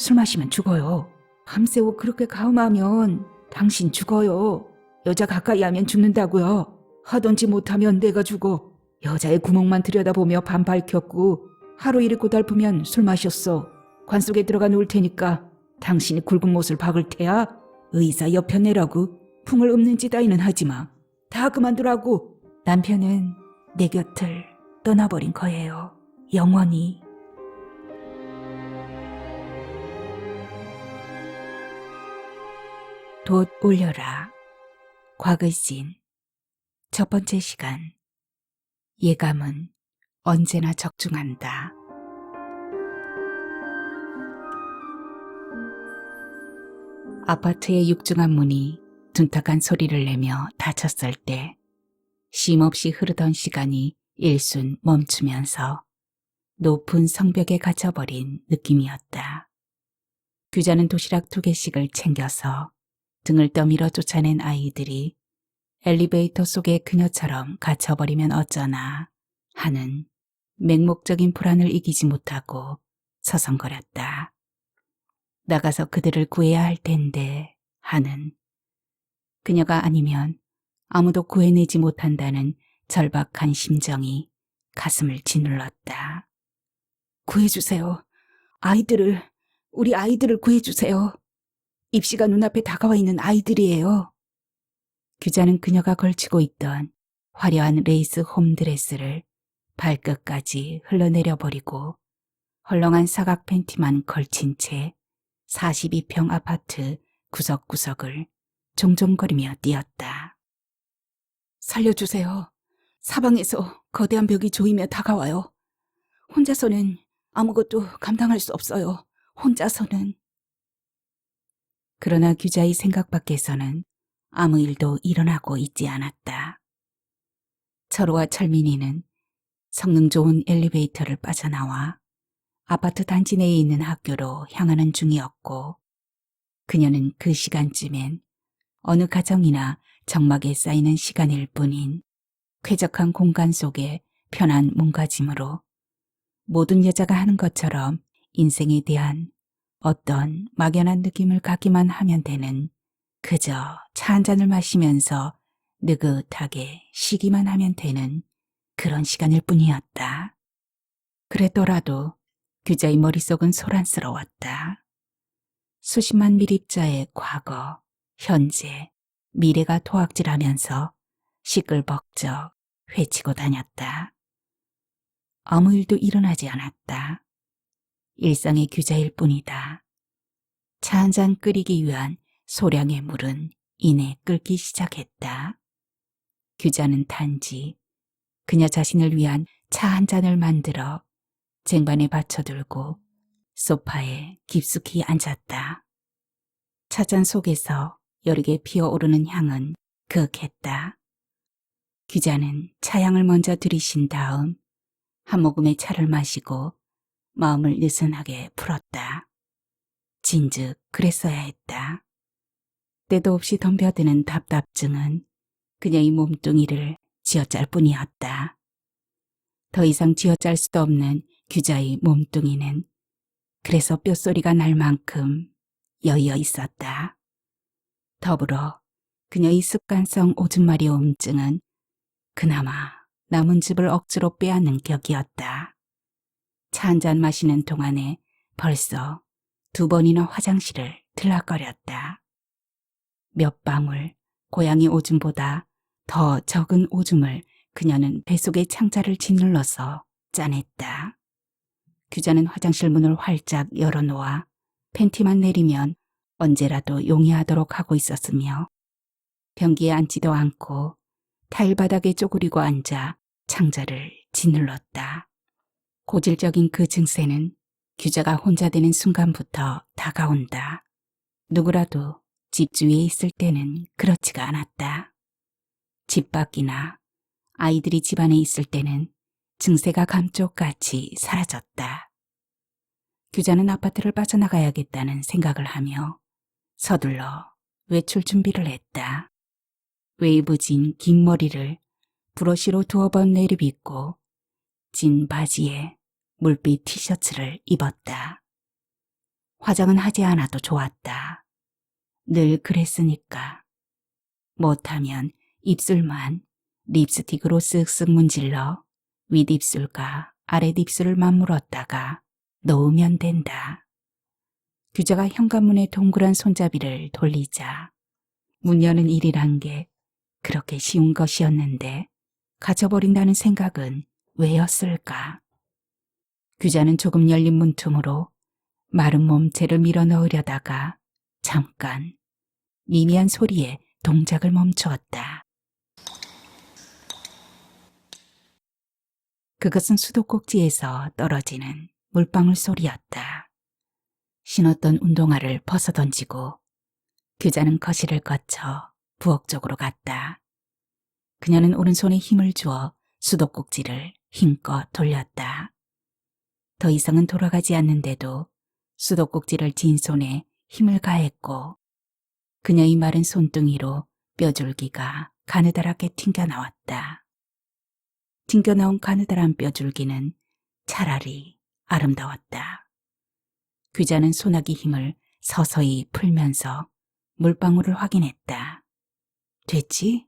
술 마시면 죽어요. 밤새워 그렇게 가음하면 당신 죽어요. 여자 가까이 하면 죽는다고요. 하던지 못하면 내가 죽어. 여자의 구멍만 들여다보며 밤 밝혔고 하루 일이 고달프면 술 마셨어. 관 속에 들어가 누울 테니까 당신이 굵은 못을 박을 테야. 의사 옆에 내라고 풍을 읊는 짓 따위는 하지마. 다 그만두라고. 남편은 내 곁을 떠나버린 거예요. 영원히. 돛 올려라. 곽의진. 첫 번째 시간. 예감은 언제나 적중한다. 아파트의 육중한 문이 둔탁한 소리를 내며 닫혔을 때 쉼없이 흐르던 시간이 일순 멈추면서 높은 성벽에 갇혀버린 느낌이었다. 규자는 도시락 2개씩을 챙겨서 등을 떠밀어 쫓아낸 아이들이 엘리베이터 속에 그녀처럼 갇혀버리면 어쩌나 하는 맹목적인 불안을 이기지 못하고 서성거렸다. 나가서 그들을 구해야 할 텐데 하는, 그녀가 아니면 아무도 구해내지 못한다는 절박한 심정이 가슴을 짓눌렀다. 구해주세요. 우리 아이들을 구해주세요. 입시가 눈앞에 다가와 있는 아이들이에요. 규자는 그녀가 걸치고 있던 화려한 레이스 홈드레스를 발끝까지 흘러내려버리고 헐렁한 사각 팬티만 걸친 채 42평 아파트 구석구석을 종종거리며 뛰었다. 살려주세요. 사방에서 거대한 벽이 조이며 다가와요. 혼자서는 아무것도 감당할 수 없어요. 혼자서는. 그러나 규자의 생각 밖에서는 아무 일도 일어나고 있지 않았다. 철호와 철민이는 성능 좋은 엘리베이터를 빠져나와 아파트 단지 내에 있는 학교로 향하는 중이었고, 그녀는 그 시간쯤엔 어느 가정이나 적막에 쌓이는 시간일 뿐인 쾌적한 공간 속에 편한 몸가짐으로 모든 여자가 하는 것처럼 인생에 대한 어떤 막연한 느낌을 갖기만 하면 되는, 그저 차 한 잔을 마시면서 느긋하게 쉬기만 하면 되는 그런 시간일 뿐이었다. 그랬더라도 규자의 머릿속은 소란스러웠다. 수십만 밀입자의 과거, 현재, 미래가 토악질하면서 시끌벅적 회치고 다녔다. 아무 일도 일어나지 않았다. 일상의 규자일 뿐이다. 차 한 잔 끓이기 위한 소량의 물은 이내 끓기 시작했다. 규자는 단지 그녀 자신을 위한 차 한 잔을 만들어 쟁반에 받쳐들고 소파에 깊숙이 앉았다. 차잔 속에서 여리게 피어오르는 향은 그윽했다. 규자는 차향을 먼저 들이신 다음 한 모금의 차를 마시고 마음을 느슨하게 풀었다. 진즉 그랬어야 했다. 때도 없이 덤벼드는 답답증은 그녀의 몸뚱이를 쥐어짤 뿐이었다. 더 이상 쥐어짤 수도 없는 규자의 몸뚱이는 그래서 뼛소리가 날 만큼 여의어 있었다. 더불어 그녀의 습관성 오줌마려움증은 그나마 남은 즙을 억지로 빼앗는 격이었다. 차 한 잔 마시는 동안에 벌써 2번이나 화장실을 들락거렸다. 몇 방울 고양이 오줌보다 더 적은 오줌을 그녀는 뱃속의 창자를 짓눌러서 짜냈다. 규자는 화장실 문을 활짝 열어놓아 팬티만 내리면 언제라도 용이하도록 하고 있었으며, 변기에 앉지도 않고 타일바닥에 쪼그리고 앉아 창자를 짓눌렀다. 고질적인 그 증세는 규자가 혼자 되는 순간부터 다가온다. 누구라도 집 주위에 있을 때는 그렇지가 않았다. 집 밖이나 아이들이 집안에 있을 때는 증세가 감쪽같이 사라졌다. 규자는 아파트를 빠져나가야겠다는 생각을 하며 서둘러 외출 준비를 했다. 웨이브진 긴 머리를 브러쉬로 2번 내리빗고 진 바지에 물빛 티셔츠를 입었다. 화장은 하지 않아도 좋았다. 늘 그랬으니까. 못하면 입술만 립스틱으로 쓱쓱 문질러 윗입술과 아랫입술을 맞물었다가 놓으면 된다. 규자가 현관문에 동그란 손잡이를 돌리자 문 여는 일이란 게 그렇게 쉬운 것이었는데 갇혀버린다는 생각은 왜였을까? 규자는 조금 열린 문틈으로 마른 몸체를 밀어 넣으려다가 잠깐 미미한 소리에 동작을 멈추었다. 그것은 수도꼭지에서 떨어지는 물방울 소리였다. 신었던 운동화를 벗어던지고 규자는 거실을 거쳐 부엌 쪽으로 갔다. 그녀는 오른손에 힘을 주어 수도꼭지를 힘껏 돌렸다. 더 이상은 돌아가지 않는데도 수도꼭지를 쥔 손에 힘을 가했고 그녀의 마른 손등이로 뼈줄기가 가느다랗게 튕겨나왔다. 튕겨나온 가느다란 뼈줄기는 차라리 아름다웠다. 규자는 소나기 힘을 서서히 풀면서 물방울을 확인했다. 됐지?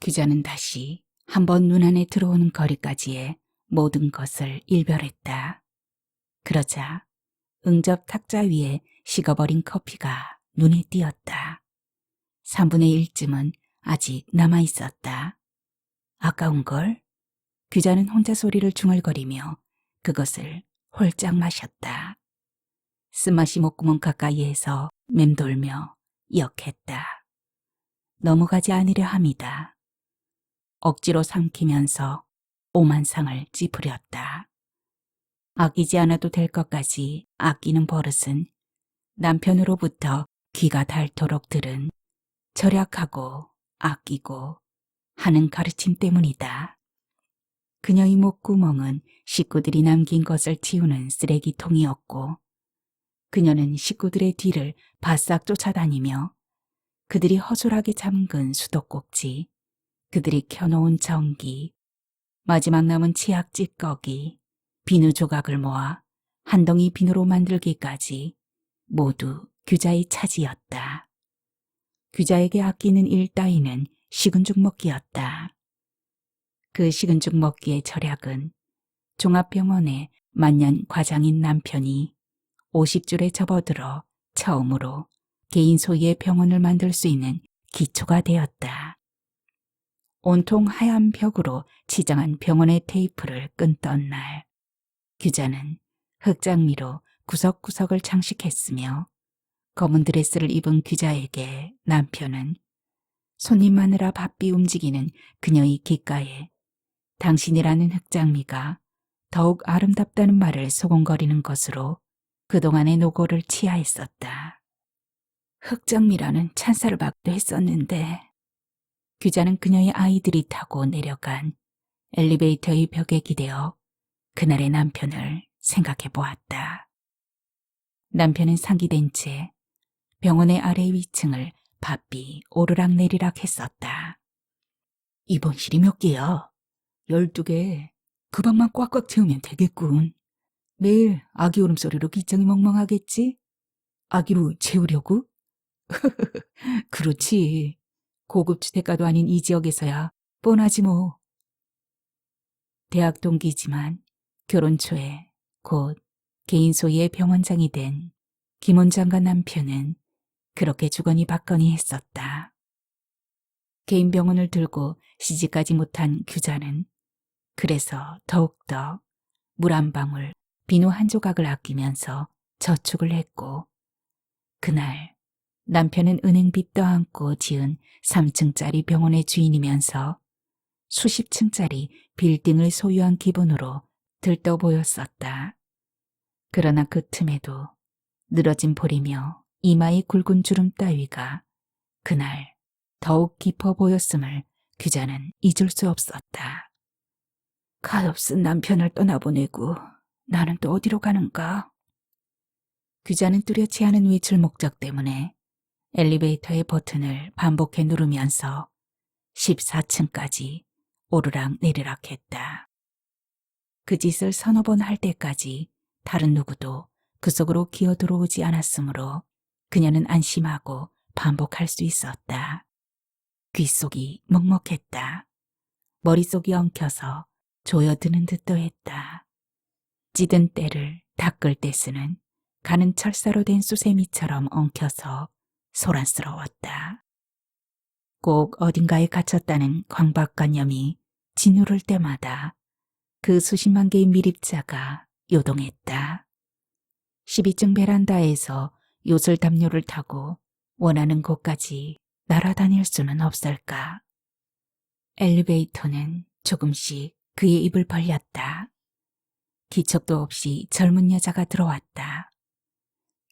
규자는 다시 한번 눈 안에 들어오는 거리까지의 모든 것을 일별했다. 그러자 응접 탁자 위에 식어버린 커피가 눈에 띄었다. 3분의 1쯤은 아직 남아있었다. 아까운걸? 규자는 혼자 소리를 중얼거리며 그것을 홀짝 마셨다. 쓴맛이 목구멍 가까이에서 맴돌며 역했다. 넘어가지 않으려 함이다. 억지로 삼키면서 오만상을 찌푸렸다. 아끼지 않아도 될 것까지 아끼는 버릇은 남편으로부터 귀가 닳도록 들은 절약하고 아끼고 하는 가르침 때문이다. 그녀의 목구멍은 식구들이 남긴 것을 치우는 쓰레기통이었고 그녀는 식구들의 뒤를 바싹 쫓아다니며 그들이 허술하게 잠근 수도꼭지, 그들이 켜놓은 전기, 마지막 남은 치약 찌꺼기, 비누 조각을 모아 한 덩이 비누로 만들기까지 모두 규자의 차지였다. 규자에게 아끼는 일 따위는 식은 죽 먹기였다. 그 식은 죽 먹기의 절약은 종합병원의 만년 과장인 남편이 50줄에 접어들어 처음으로 개인 소유의 병원을 만들 수 있는 기초가 되었다. 온통 하얀 벽으로 치장한 병원의 테이프를 끊던 날, 규자는 흑장미로 구석구석을 장식했으며 검은 드레스를 입은 규자에게 남편은 손님 마느라 바삐 움직이는 그녀의 귓가에 당신이라는 흑장미가 더욱 아름답다는 말을 소곤거리는 것으로 그동안의 노고를 치하했었다. 흑장미라는 찬사를 받기도 했었는데 규자는 그녀의 아이들이 타고 내려간 엘리베이터의 벽에 기대어 그날의 남편을 생각해 보았다. 남편은 상기된 채 병원의 아래 위층을 바삐 오르락내리락 했었다. 입원실이 몇 개야? 12개. 그 방만 꽉꽉 채우면 되겠군. 매일 아기 울음소리로 기장이 멍멍하겠지? 아기로 채우려고? 그렇지. 고급 주택가도 아닌 이 지역에서야 뻔하지 뭐. 대학 동기지만 결혼 초에 곧 개인 소유의 병원장이 된 김 원장과 남편은 그렇게 주거니 받거니 했었다. 개인 병원을 들고 시집가지 못한 규자는 그래서 더욱더 물 한 방울, 비누 한 조각을 아끼면서 저축을 했고 그날 남편은 은행빚 떠안고 지은 3층짜리 병원의 주인이면서 수십 층짜리 빌딩을 소유한 기분으로 들떠 보였었다. 그러나 그 틈에도 늘어진 볼이며 이마의 굵은 주름 따위가 그날 더욱 깊어 보였음을 규자는 잊을 수 없었다. 갓없은 남편을 떠나보내고 나는 또 어디로 가는가? 규자는 뚜렷이 않은 외출 목적 때문에 엘리베이터의 버튼을 반복해 누르면서 14층까지 오르락 내리락 했다. 그 짓을 서너 번 할 때까지 다른 누구도 그 속으로 기어 들어오지 않았으므로 그녀는 안심하고 반복할 수 있었다. 귓속이 먹먹했다. 머릿속이 엉켜서 조여드는 듯도 했다. 찌든 때를 닦을 때 쓰는 가는 철사로 된 수세미처럼 엉켜서 소란스러웠다. 꼭 어딘가에 갇혔다는 강박관념이 짓누를 때마다 그 수십만 개의 미립자가 요동했다. 12층 베란다에서 요술 담요를 타고 원하는 곳까지 날아다닐 수는 없을까. 엘리베이터는 조금씩 그의 입을 벌렸다. 기척도 없이 젊은 여자가 들어왔다.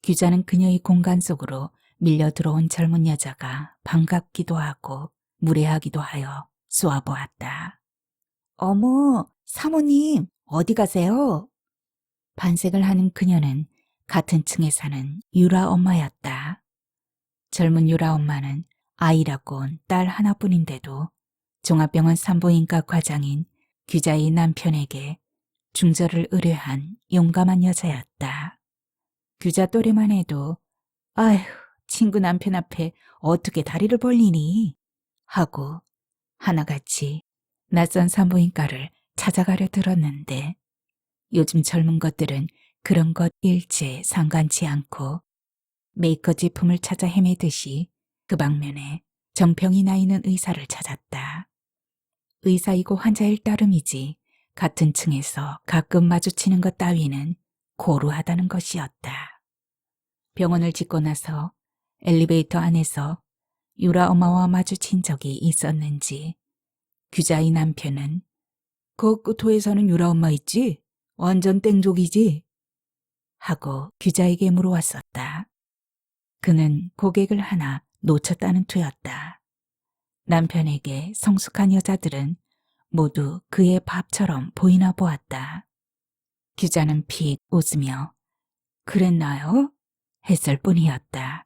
규자는 그녀의 공간 속으로 밀려 들어온 젊은 여자가 반갑기도 하고 무례하기도 하여 쏘아보았다. 어머, 사모님, 어디 가세요? 반색을 하는 그녀는 같은 층에 사는 유라 엄마였다. 젊은 유라 엄마는 아이라고 온 딸 하나뿐인데도 종합병원 산부인과 과장인 규자의 남편에게 중절을 의뢰한 용감한 여자였다. 규자 또래만 해도 아휴, 친구 남편 앞에 어떻게 다리를 벌리니? 하고 하나같이 낯선 산부인과를 찾아가려 들었는데 요즘 젊은 것들은 그런 것 일체 상관치 않고 메이커 제품을 찾아 헤매듯이 그 방면에 정평이 나 있는 의사를 찾았다. 의사이고 환자일 따름이지 같은 층에서 가끔 마주치는 것 따위는 고루하다는 것이었다. 병원을 짓고 나서 엘리베이터 안에서 유라 엄마와 마주친 적이 있었는지 규자의 남편은 그 끝호에 사는 유라 엄마 있지? 완전 땡족이지? 하고 규자에게 물어왔었다. 그는 고객을 하나 놓쳤다는 투였다. 남편에게 성숙한 여자들은 모두 그의 밥처럼 보이나 보았다. 규자는 픽 웃으며 그랬나요? 했을 뿐이었다.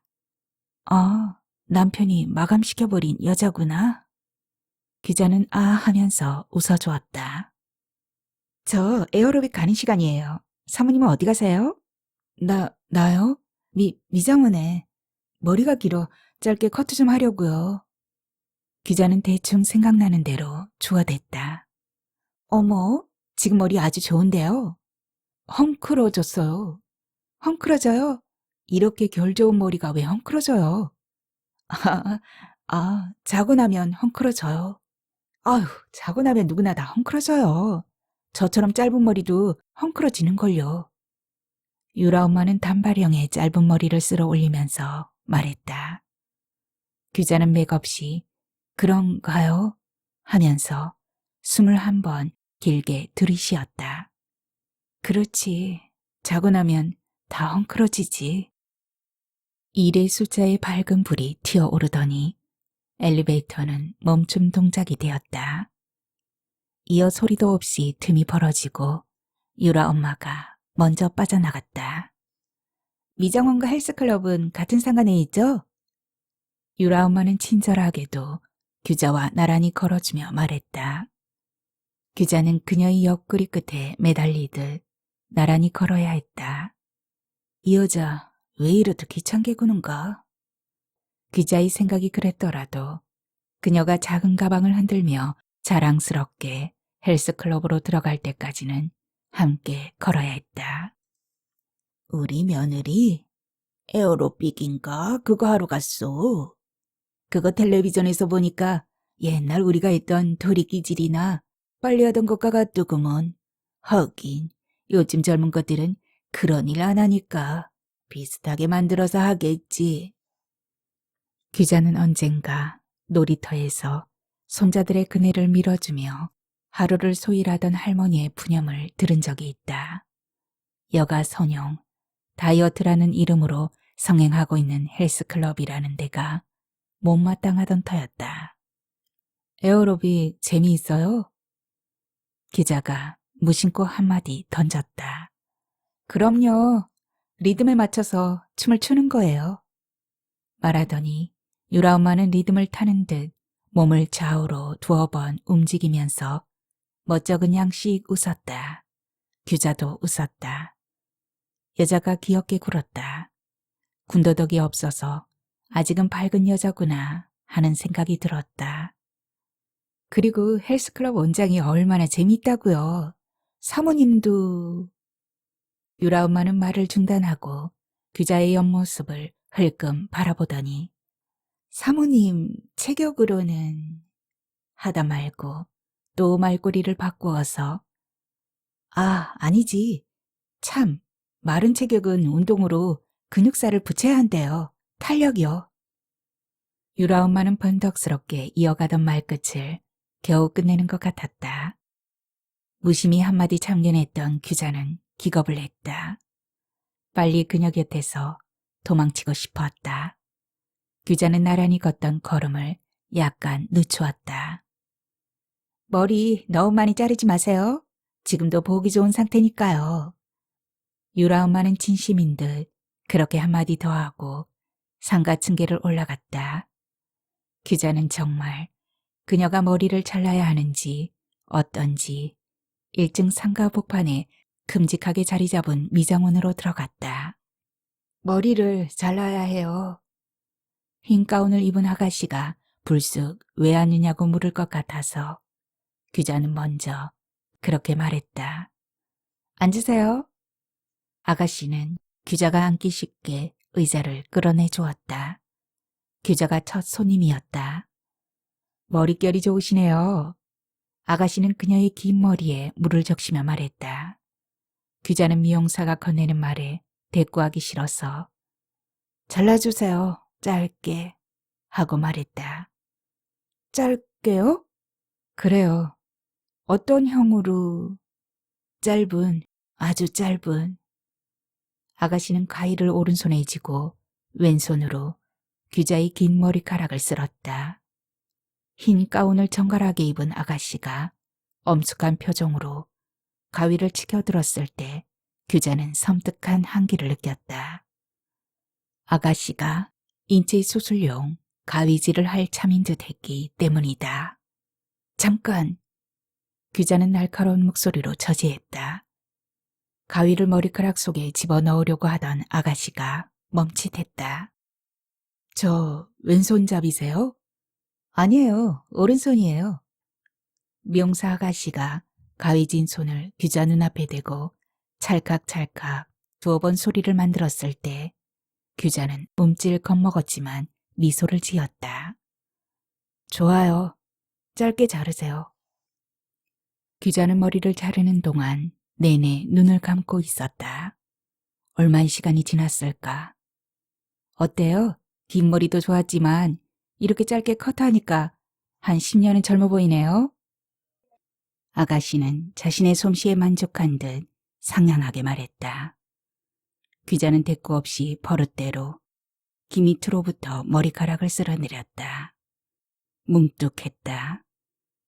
아, 남편이 마감시켜버린 여자구나. 규자는 아 하면서 웃어주었다. 저 에어로빅 가는 시간이에요. 사모님은 어디 가세요? 나요? 미장원에. 머리가 길어 짧게 커트 좀 하려고요. 규자는 대충 생각나는 대로 주워댔다. 어머, 지금 머리 아주 좋은데요? 헝클어졌어요. 헝클어져요? 이렇게 결 좋은 머리가 왜 헝클어져요? 자고 나면 헝클어져요. 아휴, 자고 나면 누구나 다 헝클어져요. 저처럼 짧은 머리도 헝클어지는걸요. 유라 엄마는 단발형의 짧은 머리를 쓸어 올리면서 말했다. 규자는 맥없이 그런가요? 하면서 21번 길게 들이쉬었다. 그렇지. 자고 나면 다 헝클어지지. 일의 숫자의 밝은 불이 튀어오르더니 엘리베이터는 멈춤 동작이 되었다. 이어 소리도 없이 틈이 벌어지고 유라 엄마가 먼저 빠져나갔다. 미장원과 헬스클럽은 같은 상간에 있죠? 유라 엄마는 친절하게도 규자와 나란히 걸어주며 말했다. 규자는 그녀의 옆구리 끝에 매달리듯 나란히 걸어야 했다. 이 여자 왜 이렇게 귀찮게 구는가? 규자의 생각이 그랬더라도 그녀가 작은 가방을 흔들며 자랑스럽게 헬스클럽으로 들어갈 때까지는 함께 걸어야 했다. 우리 며느리 에어로빅인가 그거 하러 갔어. 그거 텔레비전에서 보니까 옛날 우리가 했던 도리끼질이나 빨리 하던 것과 같더구먼. 하긴 요즘 젊은 것들은 그런 일 안 하니까 비슷하게 만들어서 하겠지. 규자는 언젠가 놀이터에서 손자들의 그네를 밀어주며 하루를 소일하던 할머니의 푸념을 들은 적이 있다. 여가 선용, 다이어트라는 이름으로 성행하고 있는 헬스클럽이라는 데가 못마땅하던 터였다. 에어로빅 재미있어요? 기자가 무심코 한마디 던졌다. 그럼요. 리듬에 맞춰서 춤을 추는 거예요. 말하더니 유라 엄마는 리듬을 타는 듯 몸을 좌우로 두어 번 움직이면서 멋쩍은 양씩 웃었다. 규자도 웃었다. 여자가 귀엽게 굴었다. 군더더기 없어서 아직은 밝은 여자구나 하는 생각이 들었다. 그리고 헬스클럽 원장이 얼마나 재밌다고요. 사모님도... 유라 엄마는 말을 중단하고 규자의 옆모습을 흘끔 바라보더니 사모님 체격으로는 하다 말고 또 말꼬리를 바꾸어서 아니지. 참, 마른 체격은 운동으로 근육살을 붙여야 한대요. 탄력이요. 유라 엄마는 번덕스럽게 이어가던 말끝을 겨우 끝내는 것 같았다. 무심히 한마디 참견했던 규자는 기겁을 했다. 빨리 그녀 곁에서 도망치고 싶었다. 규자는 나란히 걷던 걸음을 약간 늦추었다. 머리 너무 많이 자르지 마세요. 지금도 보기 좋은 상태니까요. 유라 엄마는 진심인 듯 그렇게 한마디 더 하고 상가 층계를 올라갔다. 규자는 정말 그녀가 머리를 잘라야 하는지 어떤지 1층 상가 복판에 큼직하게 자리 잡은 미장원으로 들어갔다. 머리를 잘라야 해요. 흰 가운을 입은 아가씨가 불쑥 왜 왔느냐고 물을 것 같아서 규자는 먼저 그렇게 말했다. 앉으세요. 아가씨는 규자가 앉기 쉽게 의자를 끌어내 주었다. 규자가 첫 손님이었다. 머릿결이 좋으시네요. 아가씨는 그녀의 긴 머리에 물을 적시며 말했다. 규자는 미용사가 건네는 말에 대꾸하기 싫어서 잘라주세요. 짧게 하고 말했다. 짧게요? 그래요. 어떤 형으로? 짧은, 아주 짧은. 아가씨는 가위를 오른손에 쥐고 왼손으로 규자의 긴 머리카락을 쓸었다. 흰 가운을 정갈하게 입은 아가씨가 엄숙한 표정으로 가위를 치켜들었을 때 규자는 섬뜩한 한기를 느꼈다. 아가씨가 인체 수술용 가위질을 할 참인 듯 했기 때문이다. 잠깐! 규자는 날카로운 목소리로 저지했다. 가위를 머리카락 속에 집어넣으려고 하던 아가씨가 멈칫했다. 저 왼손잡이세요? 아니에요. 오른손이에요. 미용사 아가씨가 가위진 손을 규자 눈앞에 대고 찰칵찰칵 2번 소리를 만들었을 때 규자는 몸찔 겁먹었지만 미소를 지었다. 좋아요. 짧게 자르세요. 규자는 머리를 자르는 동안 내내 눈을 감고 있었다. 얼마의 시간이 지났을까? 어때요? 긴 머리도 좋았지만 이렇게 짧게 커트하니까 한 10년은 젊어 보이네요. 아가씨는 자신의 솜씨에 만족한 듯 상냥하게 말했다. 규자는 대꾸 없이 버릇대로 귀 밑으로부터 머리카락을 쓸어내렸다. 뭉뚝했다.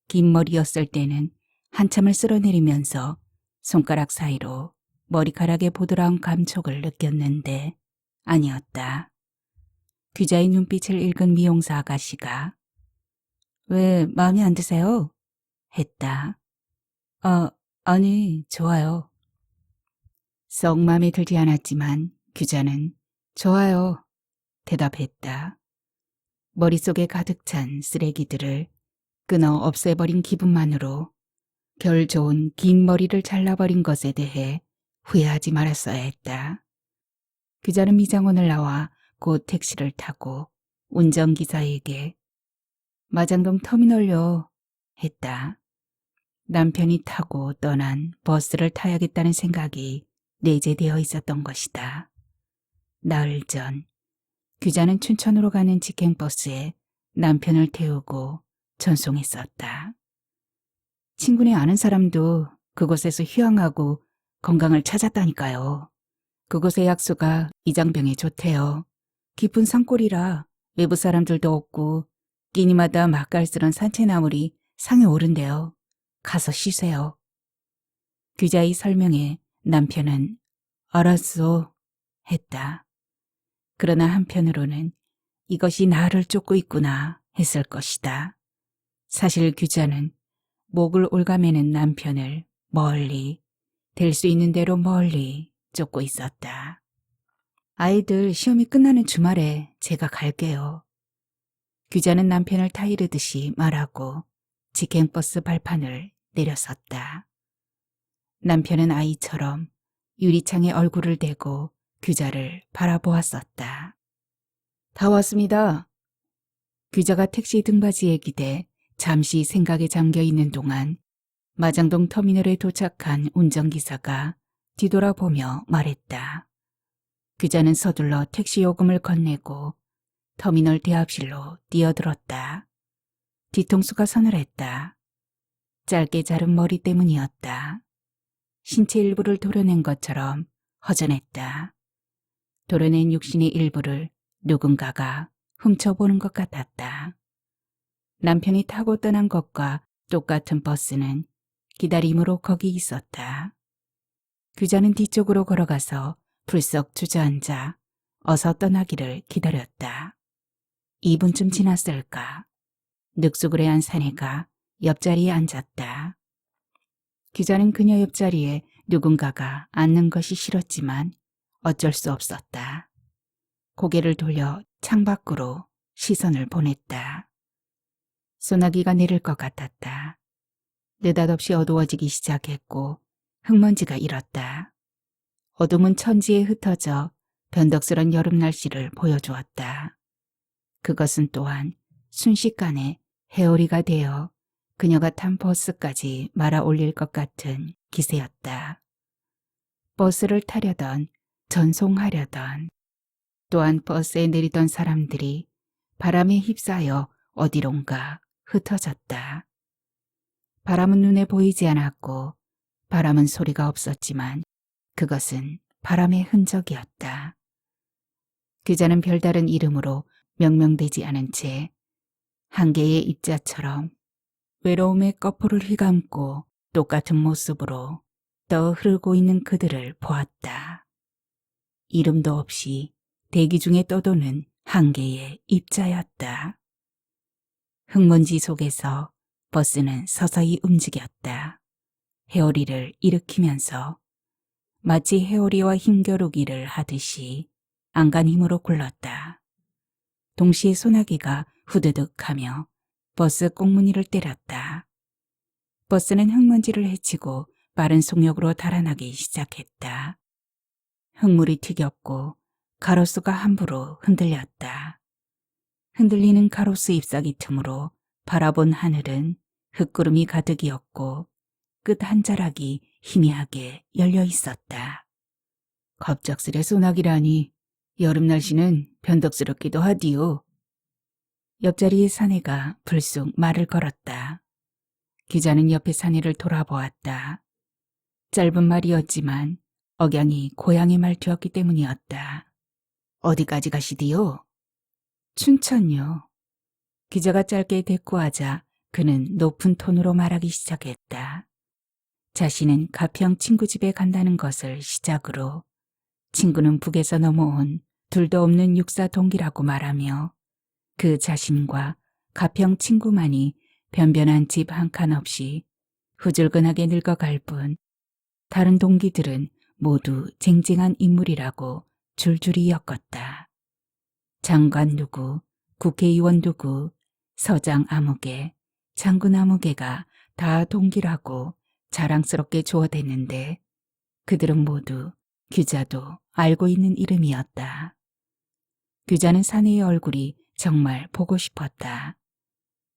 긴 머리였을 때는 한참을 쓸어내리면서 손가락 사이로 머리카락의 보드라운 감촉을 느꼈는데 아니었다. 규자의 눈빛을 읽은 미용사 아가씨가 왜 마음에 안 드세요? 했다. 아니, 좋아요. 썩 마음에 들지 않았지만 규자는 좋아요. 대답했다. 머릿속에 가득 찬 쓰레기들을 끊어 없애버린 기분만으로 결 좋은 긴 머리를 잘라버린 것에 대해 후회하지 말았어야 했다. 규자는 미장원을 나와 곧 택시를 타고 운전기사에게 마장동 터미널요 했다. 남편이 타고 떠난 버스를 타야겠다는 생각이 내재되어 있었던 것이다. 나흘 전 규자는 춘천으로 가는 직행버스에 남편을 태우고 전송했었다. 친구네 아는 사람도 그곳에서 휴양하고 건강을 찾았다니까요. 그곳의 약수가 이장병에 좋대요. 깊은 산골이라 외부 사람들도 없고 끼니마다 맛깔스런 산채나물이 상에 오른대요. 가서 쉬세요. 규자의 설명에 남편은 알았어 했다. 그러나 한편으로는 이것이 나를 쫓고 있구나 했을 것이다. 사실 규자는 목을 올가매는 남편을 멀리, 될 수 있는 대로 멀리 쫓고 있었다. 아이들 시험이 끝나는 주말에 제가 갈게요. 규자는 남편을 타이르듯이 말하고 직행버스 발판을 내려섰다. 남편은 아이처럼 유리창에 얼굴을 대고 규자를 바라보았었다. 다 왔습니다. 규자가 택시 등받이에 기대 잠시 생각에 잠겨 있는 동안 마장동 터미널에 도착한 운전기사가 뒤돌아보며 말했다. 규자는 서둘러 택시 요금을 건네고 터미널 대합실로 뛰어들었다. 뒤통수가 서늘했다. 짧게 자른 머리 때문이었다. 신체 일부를 도려낸 것처럼 허전했다. 도려낸 육신의 일부를 누군가가 훔쳐보는 것 같았다. 남편이 타고 떠난 것과 똑같은 버스는 기다림으로 거기 있었다. 규자는 뒤쪽으로 걸어가서 불썩 주저앉아 어서 떠나기를 기다렸다. 2분쯤 지났을까. 늑수그레한 사내가 옆자리에 앉았다. 규자는 그녀 옆자리에 누군가가 앉는 것이 싫었지만 어쩔 수 없었다. 고개를 돌려 창밖으로 시선을 보냈다. 소나기가 내릴 것 같았다. 느닷없이 어두워지기 시작했고 흙먼지가 일었다. 어둠은 천지에 흩어져 변덕스런 여름 날씨를 보여주었다. 그것은 또한 순식간에 해오리가 되어 그녀가 탄 버스까지 말아 올릴 것 같은 기세였다. 버스를 타려던 전송하려던 또한 버스에 내리던 사람들이 바람에 휩싸여 어디론가 흩어졌다. 바람은 눈에 보이지 않았고 바람은 소리가 없었지만 그것은 바람의 흔적이었다. 규자는 별다른 이름으로 명명되지 않은 채 한 개의 입자처럼 외로움의 거풀을 휘감고 똑같은 모습으로 떠 흐르고 있는 그들을 보았다. 이름도 없이 대기 중에 떠도는 한 개의 입자였다. 흙먼지 속에서 버스는 서서히 움직였다. 해오리를 일으키면서 마치 해오리와 힘겨루기를 하듯이 안간 힘으로 굴렀다. 동시에 소나기가 후드득하며 버스 꽁무니를 때렸다. 버스는 흙먼지를 헤치고 빠른 속력으로 달아나기 시작했다. 흙물이 튀겼고 가로수가 함부로 흔들렸다. 흔들리는 가로수 잎사귀 틈으로 바라본 하늘은 흙구름이 가득이었고 끝 한 자락이 희미하게 열려 있었다. 갑작스레 소나기라니 여름 날씨는 변덕스럽기도 하디요. 옆자리의 사내가 불쑥 말을 걸었다. 기자는 옆의 사내를 돌아보았다. 짧은 말이었지만 억양이 고향의 말투였기 때문이었다. 어디까지 가시디요? 춘천요. 기자가 짧게 대꾸하자 그는 높은 톤으로 말하기 시작했다. 자신은 가평 친구 집에 간다는 것을 시작으로 친구는 북에서 넘어온 둘도 없는 육사 동기라고 말하며 그 자신과 가평 친구만이 변변한 집 한 칸 없이 후줄근하게 늙어갈 뿐 다른 동기들은 모두 쟁쟁한 인물이라고 줄줄이 엮었다. 장관 누구, 국회의원 누구, 서장 아무개, 장군 아무개가 다 동기라고 자랑스럽게 조어댔는데 그들은 모두 규자도 알고 있는 이름이었다. 규자는 사내의 얼굴이 정말 보고 싶었다.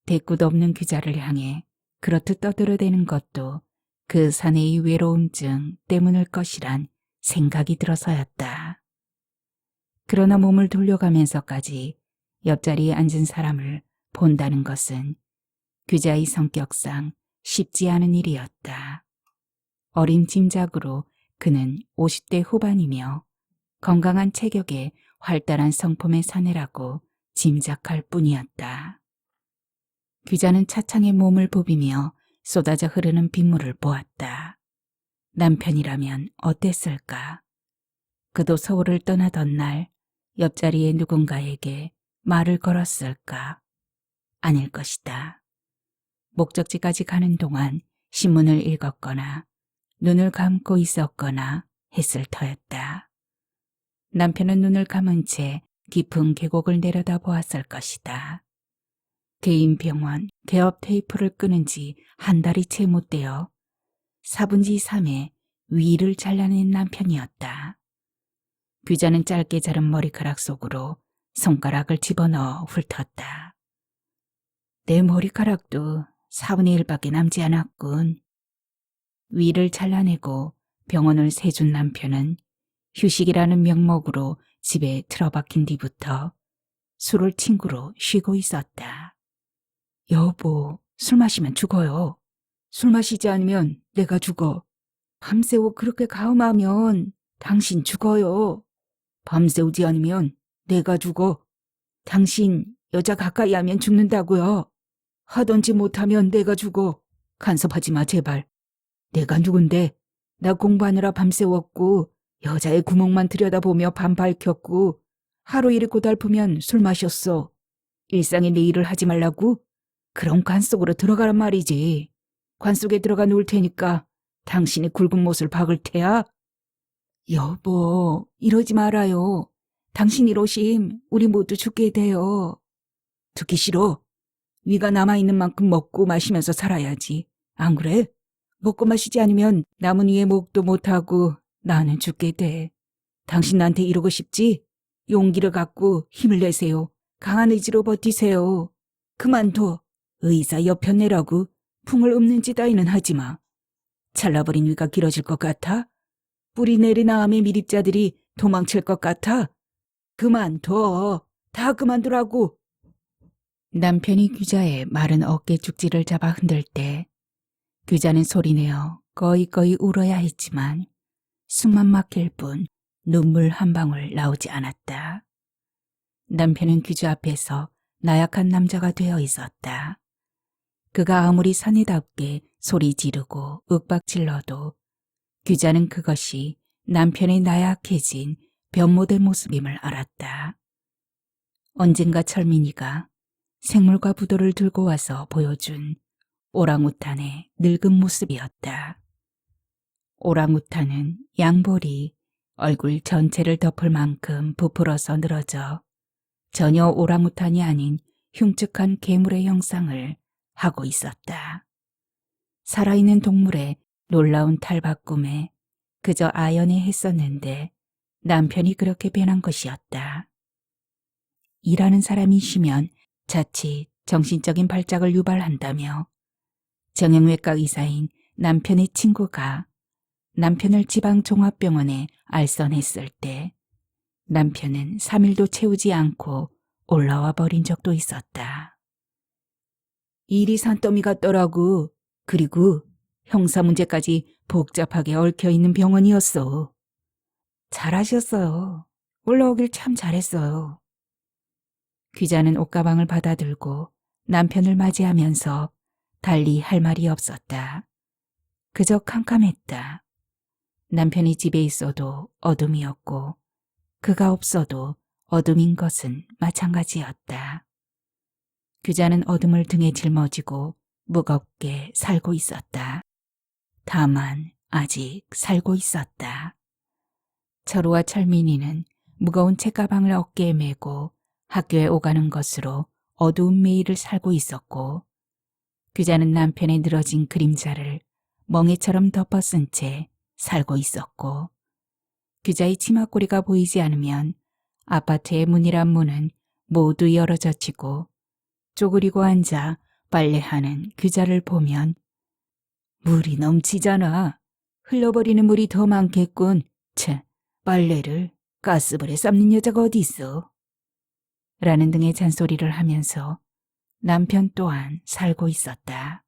대꾸도 없는 규자를 향해 그렇듯 떠들어대는 것도 그 사내의 외로움증 때문일 것이란 생각이 들어서였다. 그러나 몸을 돌려가면서까지 옆자리에 앉은 사람을 본다는 것은 규자의 성격상 쉽지 않은 일이었다. 어린 짐작으로 그는 50대 후반이며 건강한 체격에 활달한 성품의 사내라고 짐작할 뿐이었다. 규자는 차창에 몸을 부비며 쏟아져 흐르는 빗물을 보았다. 남편이라면 어땠을까? 그도 서울을 떠나던 날 옆자리에 누군가에게 말을 걸었을까? 아닐 것이다. 목적지까지 가는 동안 신문을 읽었거나 눈을 감고 있었거나 했을 터였다. 남편은 눈을 감은 채 깊은 계곡을 내려다보았을 것이다. 개인 병원, 개업 테이프를 끊은 지 한 달이 채 못 되어 4분지 3에 위를 잘라낸 남편이었다. 귀자는 짧게 자른 머리카락 속으로 손가락을 집어넣어 훑었다. 내 머리카락도 4분의 1밖에 남지 않았군. 위를 잘라내고 병원을 세준 남편은 휴식이라는 명목으로 집에 틀어박힌 뒤부터 술을 친구로 쉬고 있었다. 여보, 술 마시면 죽어요. 술 마시지 않으면 내가 죽어. 밤새워 그렇게 가음하면 당신 죽어요. 밤새우지 않으면 내가 죽어. 당신 여자 가까이 하면 죽는다고요. 하던지 못하면 내가 죽어. 간섭하지 마 제발. 내가 누군데? 나 공부하느라 밤새웠고 여자의 구멍만 들여다보며 밤 밝혔고 하루 일이 고달프면 술 마셨어. 일상에 내 일을 하지 말라고? 그럼 관 속으로 들어가란 말이지. 관 속에 들어가 놓을 테니까 당신이 굵은 못을 박을 테야. 여보, 이러지 말아요. 당신 이러심 우리 모두 죽게 돼요. 듣기 싫어. 위가 남아있는 만큼 먹고 마시면서 살아야지. 안 그래? 먹고 마시지 않으면 남은 위에 목도 못하고 나는 죽게 돼. 당신 나한테 이러고 싶지? 용기를 갖고 힘을 내세요. 강한 의지로 버티세요. 그만둬. 의사 옆편 내라고 풍을 읊는 짓 따위는 하지 마. 잘라버린 위가 길어질 것 같아? 뿌리 내리나 암의 미립자들이 도망칠 것 같아? 그만둬. 다 그만두라고. 남편이 귀자의 마른 어깨 죽지를 잡아 흔들 때 귀자는 소리내어 거의 울어야 했지만 숨만 막힐 뿐 눈물 한 방울 나오지 않았다. 남편은 귀자 앞에서 나약한 남자가 되어 있었다. 그가 아무리 사내답게 소리 지르고 윽박질러도 귀자는 그것이 남편의 나약해진 변모된 모습임을 알았다. 언젠가 철민이가 생물과 부도를 들고 와서 보여준 오랑우탄의 늙은 모습이었다. 오랑우탄은 양볼이 얼굴 전체를 덮을 만큼 부풀어서 늘어져 전혀 오랑우탄이 아닌 흉측한 괴물의 형상을 하고 있었다. 살아있는 동물의 놀라운 탈바꿈에 그저 아연해했었는데 남편이 그렇게 변한 것이었다. 일하는 사람이 쉬면 자칫 정신적인 발작을 유발한다며 정형외과 의사인 남편의 친구가 남편을 지방종합병원에 알선했을 때 남편은 3일도 채우지 않고 올라와 버린 적도 있었다. 일이 산더미 같더라고. 그리고 형사 문제까지 복잡하게 얽혀있는 병원이었어. 잘하셨어요. 올라오길 참 잘했어요. 귀자는 옷가방을 받아들고 남편을 맞이하면서 달리 할 말이 없었다. 그저 캄캄했다. 남편이 집에 있어도 어둠이었고 그가 없어도 어둠인 것은 마찬가지였다. 귀자는 어둠을 등에 짊어지고 무겁게 살고 있었다. 다만 아직 살고 있었다. 철우와 철민이는 무거운 책가방을 어깨에 메고 학교에 오가는 것으로 어두운 매일을 살고 있었고 귀자는 남편의 늘어진 그림자를 멍에처럼 덮어쓴 채 살고 있었고 귀자의 치마꼬리가 보이지 않으면 아파트의 문이란 문은 모두 열어젖히고 쪼그리고 앉아 빨래하는 귀자를 보면 물이 넘치잖아. 흘러버리는 물이 더 많겠군. 차, 빨래를 가스불에 삶는 여자가 어디 있어. 라는 등의 잔소리를 하면서 남편 또한 살고 있었다.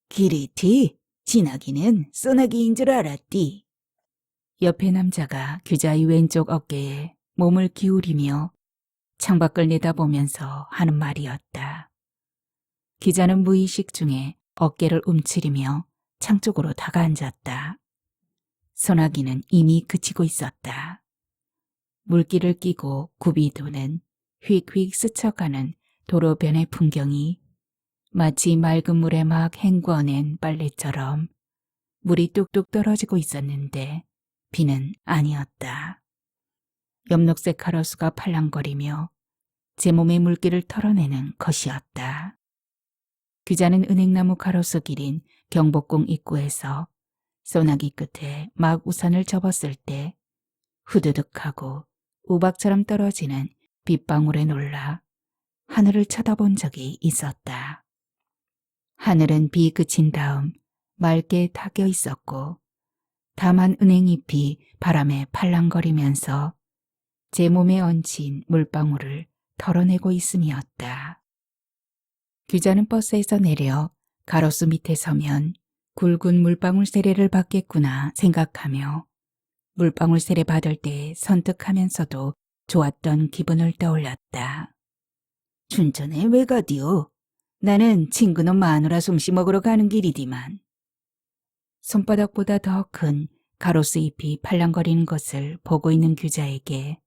기리티, 진하기는 써나기인 줄 알았디. 옆에 남자가 귀자의 왼쪽 어깨에 몸을 기울이며 창밖을 내다보면서 하는 말이었다. 기자는 무의식 중에 어깨를 움츠리며 창 쪽으로 다가앉았다. 소나기는 이미 그치고 있었다. 물기를 끼고 굽이 도는 휙휙 스쳐가는 도로변의 풍경이 마치 맑은 물에 막 헹궈낸 빨래처럼 물이 뚝뚝 떨어지고 있었는데 비는 아니었다. 엽록색 가로수가 팔랑거리며 제 몸의 물기를 털어내는 것이었다. 규자는 은행나무 가로수 길인 경복궁 입구에서 소나기 끝에 막 우산을 접었을 때 후두둑하고 우박처럼 떨어지는 빗방울에 놀라 하늘을 쳐다본 적이 있었다. 하늘은 비 그친 다음 맑게 타겨 있었고 다만 은행잎이 바람에 팔랑거리면서 제 몸에 얹힌 물방울을 털어내고 있음이었다. 규자는 버스에서 내려 가로수 밑에 서면 굵은 물방울 세례를 받겠구나 생각하며 물방울 세례 받을 때 선뜩하면서도 좋았던 기분을 떠올렸다. 춘천에 왜 가디오? 나는 친구놈 마누라 솜씨 먹으러 가는 길이디만. 손바닥보다 더 큰 가로수 잎이 팔랑거리는 것을 보고 있는 규자에게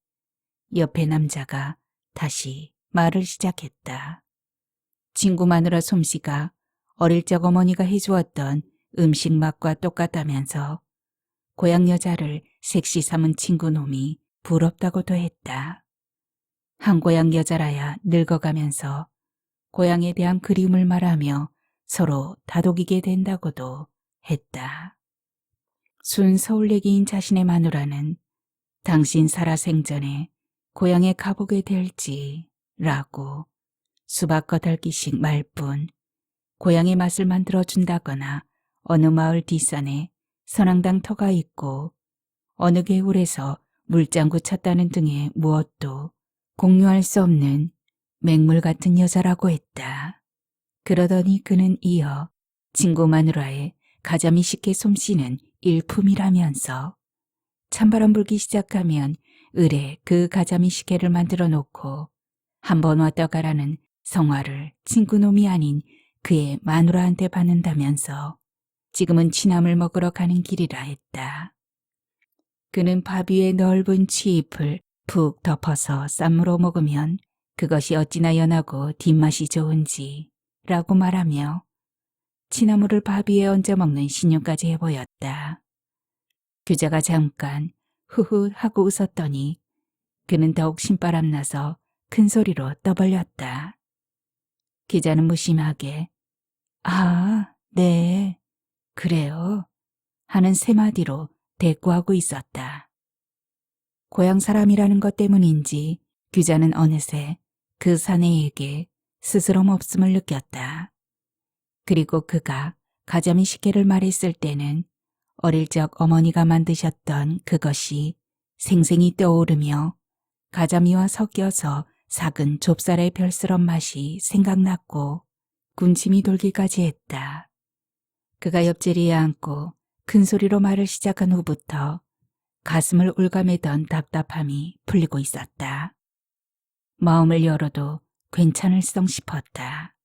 옆에 남자가 다시 말을 시작했다. 친구 마누라 솜씨가 어릴 적 어머니가 해주었던 음식 맛과 똑같다면서 고향 여자를 색시 삼은 친구놈이 부럽다고도 했다. 한 고향 여자라야 늙어가면서 고향에 대한 그리움을 말하며 서로 다독이게 된다고도 했다. 순 서울예기인 자신의 마누라는 당신 살아생전에 고향에 가보게 될지라고 수박 거달기씩 말뿐 고향의 맛을 만들어준다거나 어느 마을 뒷산에 선앙당 터가 있고 어느 개울에서 물장구 쳤다는 등의 무엇도 공유할 수 없는 맹물 같은 여자라고 했다. 그러더니 그는 이어 친구 마누라의 가자미 식혜 솜씨는 일품이라면서 찬바람 불기 시작하면 을에 그 가자미 식혜를 만들어 놓고 한번 왔다 가라는 성화를 친구놈이 아닌 그의 마누라한테 받는다면서 지금은 취나물 먹으러 가는 길이라 했다. 그는 밥 위에 넓은 취잎을 푹 덮어서 쌈무로 먹으면 그것이 어찌나 연하고 뒷맛이 좋은지 라고 말하며 취나물을 밥 위에 얹어 먹는 신용까지 해보였다. 규자가 잠깐 후후 하고 웃었더니 그는 더욱 신바람 나서 큰 소리로 떠벌렸다. 기자는 무심하게 아, 네, 그래요 하는 세 마디로 대꾸하고 있었다. 고향 사람이라는 것 때문인지 규자는 어느새 그 사내에게 스스럼 없음을 느꼈다. 그리고 그가 가자미 식혜를 말했을 때는 어릴 적 어머니가 만드셨던 그것이 생생히 떠오르며 가자미와 섞여서 삭은 좁쌀의 별스런 맛이 생각났고 군침이 돌기까지 했다. 그가 옆자리에 앉고 큰 소리로 말을 시작한 후부터 가슴을 올가매던 답답함이 풀리고 있었다. 마음을 열어도 괜찮을성 싶었다.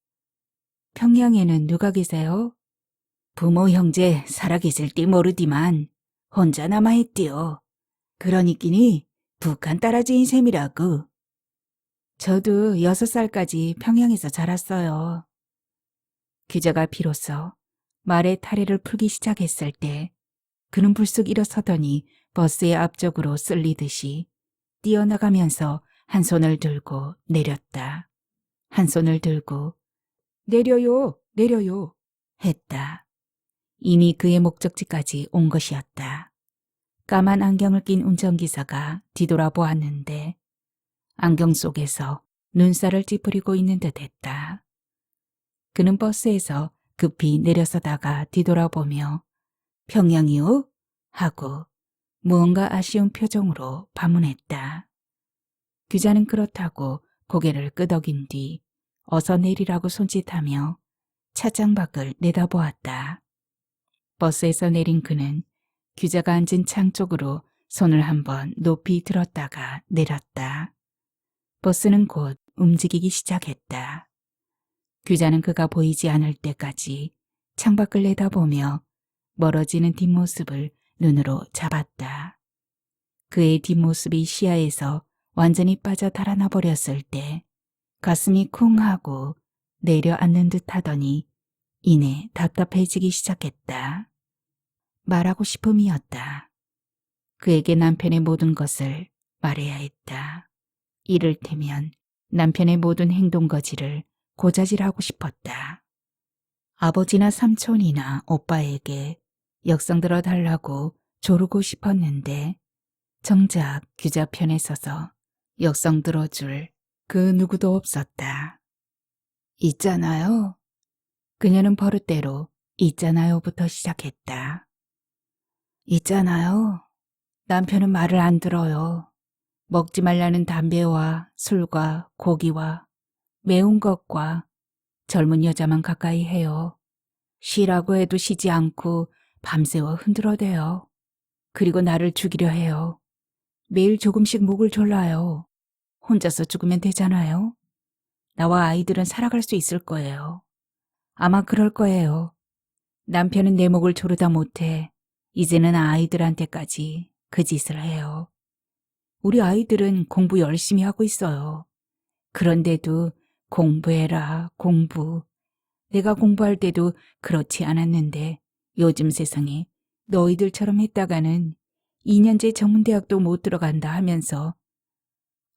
평양에는 누가 계세요? 부모 형제 살아계실지 모르디만 혼자 남아있디요. 그러니끼니 북한 딸아지인 셈이라고. 저도 6살까지 평양에서 자랐어요. 규자가 비로소 말의 타래를 풀기 시작했을 때 그는 불쑥 일어서더니 버스의 앞쪽으로 쓸리듯이 뛰어나가면서 한 손을 들고 내렸다. 한 손을 들고 내려요, 내려요 했다. 이미 그의 목적지까지 온 것이었다. 까만 안경을 낀 운전기사가 뒤돌아보았는데 안경 속에서 눈살을 찌푸리고 있는 듯했다. 그는 버스에서 급히 내려서다가 뒤돌아보며 평양이요? 하고 무언가 아쉬운 표정으로 반문했다. 규자는 그렇다고 고개를 끄덕인 뒤 어서 내리라고 손짓하며 차장 밖을 내다보았다. 버스에서 내린 그는 규자가 앉은 창 쪽으로 손을 한번 높이 들었다가 내렸다. 버스는 곧 움직이기 시작했다. 규자는 그가 보이지 않을 때까지 창밖을 내다보며 멀어지는 뒷모습을 눈으로 잡았다. 그의 뒷모습이 시야에서 완전히 빠져 달아나 버렸을 때 가슴이 쿵 하고 내려앉는 듯 하더니 이내 답답해지기 시작했다. 말하고 싶음이었다. 그에게 남편의 모든 것을 말해야 했다. 이를테면 남편의 모든 행동거지를 고자질하고 싶었다. 아버지나 삼촌이나 오빠에게 역성 들어달라고 조르고 싶었는데 정작 규자 편에 서서 역성 들어줄 그 누구도 없었다. 있잖아요. 그녀는 버릇대로 있잖아요부터 시작했다. 있잖아요. 남편은 말을 안 들어요. 먹지 말라는 담배와 술과 고기와 매운 것과 젊은 여자만 가까이 해요. 쉬라고 해도 쉬지 않고 밤새워 흔들어대요. 그리고 나를 죽이려 해요. 매일 조금씩 목을 졸라요. 혼자서 죽으면 되잖아요. 나와 아이들은 살아갈 수 있을 거예요. 아마 그럴 거예요. 남편은 내 목을 조르다 못해 이제는 아이들한테까지 그 짓을 해요. 우리 아이들은 공부 열심히 하고 있어요. 그런데도 공부해라, 공부. 내가 공부할 때도 그렇지 않았는데 요즘 세상에 너희들처럼 했다가는 2년제 전문대학도 못 들어간다 하면서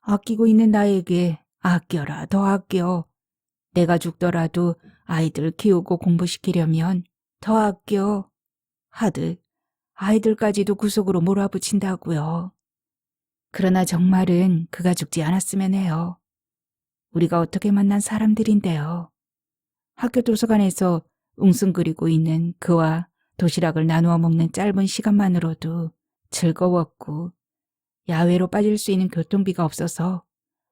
아끼고 있는 나에게 아껴라, 더 아껴. 내가 죽더라도 아이들 키우고 공부시키려면 더 아껴. 하듯 아이들까지도 구속으로 몰아붙인다고요. 그러나 정말은 그가 죽지 않았으면 해요. 우리가 어떻게 만난 사람들인데요. 학교 도서관에서 웅승거리고 있는 그와 도시락을 나누어 먹는 짧은 시간만으로도 즐거웠고 야외로 빠질 수 있는 교통비가 없어서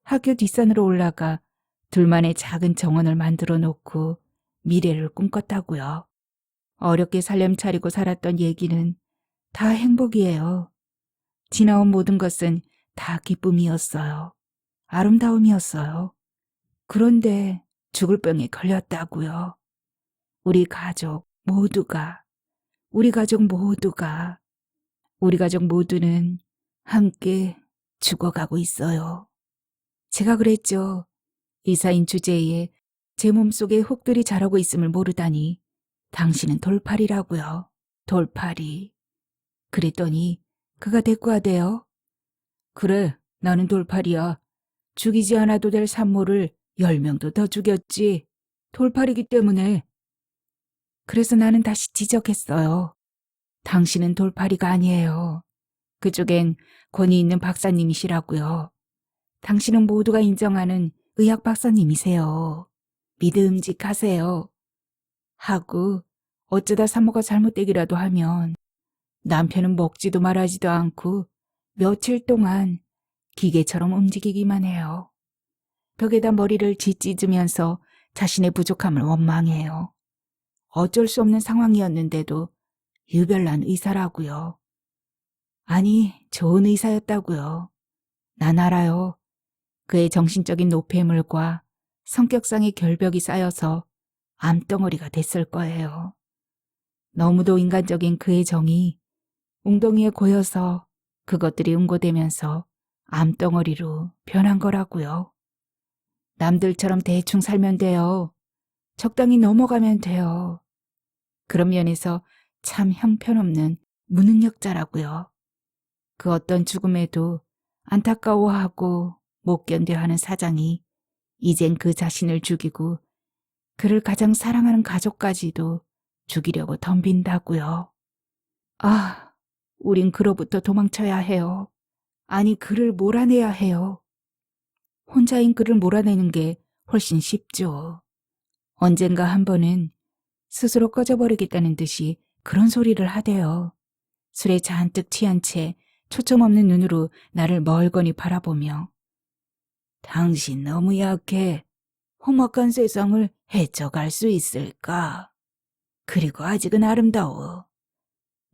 학교 뒷산으로 올라가 둘만의 작은 정원을 만들어 놓고 미래를 꿈꿨다고요. 어렵게 살림 차리고 살았던 얘기는 다 행복이에요. 지나온 모든 것은 다 기쁨이었어요. 아름다움이었어요. 그런데 죽을 병에 걸렸다고요. 우리 가족 모두가, 우리 가족 모두가, 우리 가족 모두는 함께 죽어가고 있어요. 제가 그랬죠. 의사인 주제에 제 몸속에 혹들이 자라고 있음을 모르다니 당신은 돌팔이라고요. 돌팔이. 그랬더니 그가 대꾸하대요. 그래, 나는 돌팔이야. 죽이지 않아도 될 산모를 10명도 더 죽였지. 돌팔이기 때문에. 그래서 나는 다시 지적했어요. 당신은 돌팔이가 아니에요. 그쪽엔 권위 있는 박사님이시라고요. 당신은 모두가 인정하는 의학 박사님이세요. 믿음직하세요. 하고 어쩌다 산모가 잘못되기라도 하면 남편은 먹지도 말하지도 않고 며칠 동안 기계처럼 움직이기만 해요. 벽에다 머리를 짓찢으면서 자신의 부족함을 원망해요. 어쩔 수 없는 상황이었는데도 유별난 의사라고요. 아니, 좋은 의사였다고요. 난 알아요. 그의 정신적인 노폐물과 성격상의 결벽이 쌓여서 암덩어리가 됐을 거예요. 너무도 인간적인 그의 정이 웅덩이에 고여서 그것들이 응고되면서 암덩어리로 변한 거라고요. 남들처럼 대충 살면 돼요. 적당히 넘어가면 돼요. 그런 면에서 참 형편없는 무능력자라고요. 그 어떤 죽음에도 안타까워하고 못 견뎌하는 사장이 이젠 그 자신을 죽이고 그를 가장 사랑하는 가족까지도 죽이려고 덤빈다고요. 아, 우린 그로부터 도망쳐야 해요. 아니, 그를 몰아내야 해요. 혼자인 그를 몰아내는 게 훨씬 쉽죠. 언젠가 한 번은 스스로 꺼져버리겠다는 듯이 그런 소리를 하대요. 술에 잔뜩 취한 채 초점 없는 눈으로 나를 멀거니 바라보며 당신 너무 약해. 험악한 세상을 헤쳐갈 수 있을까? 그리고 아직은 아름다워.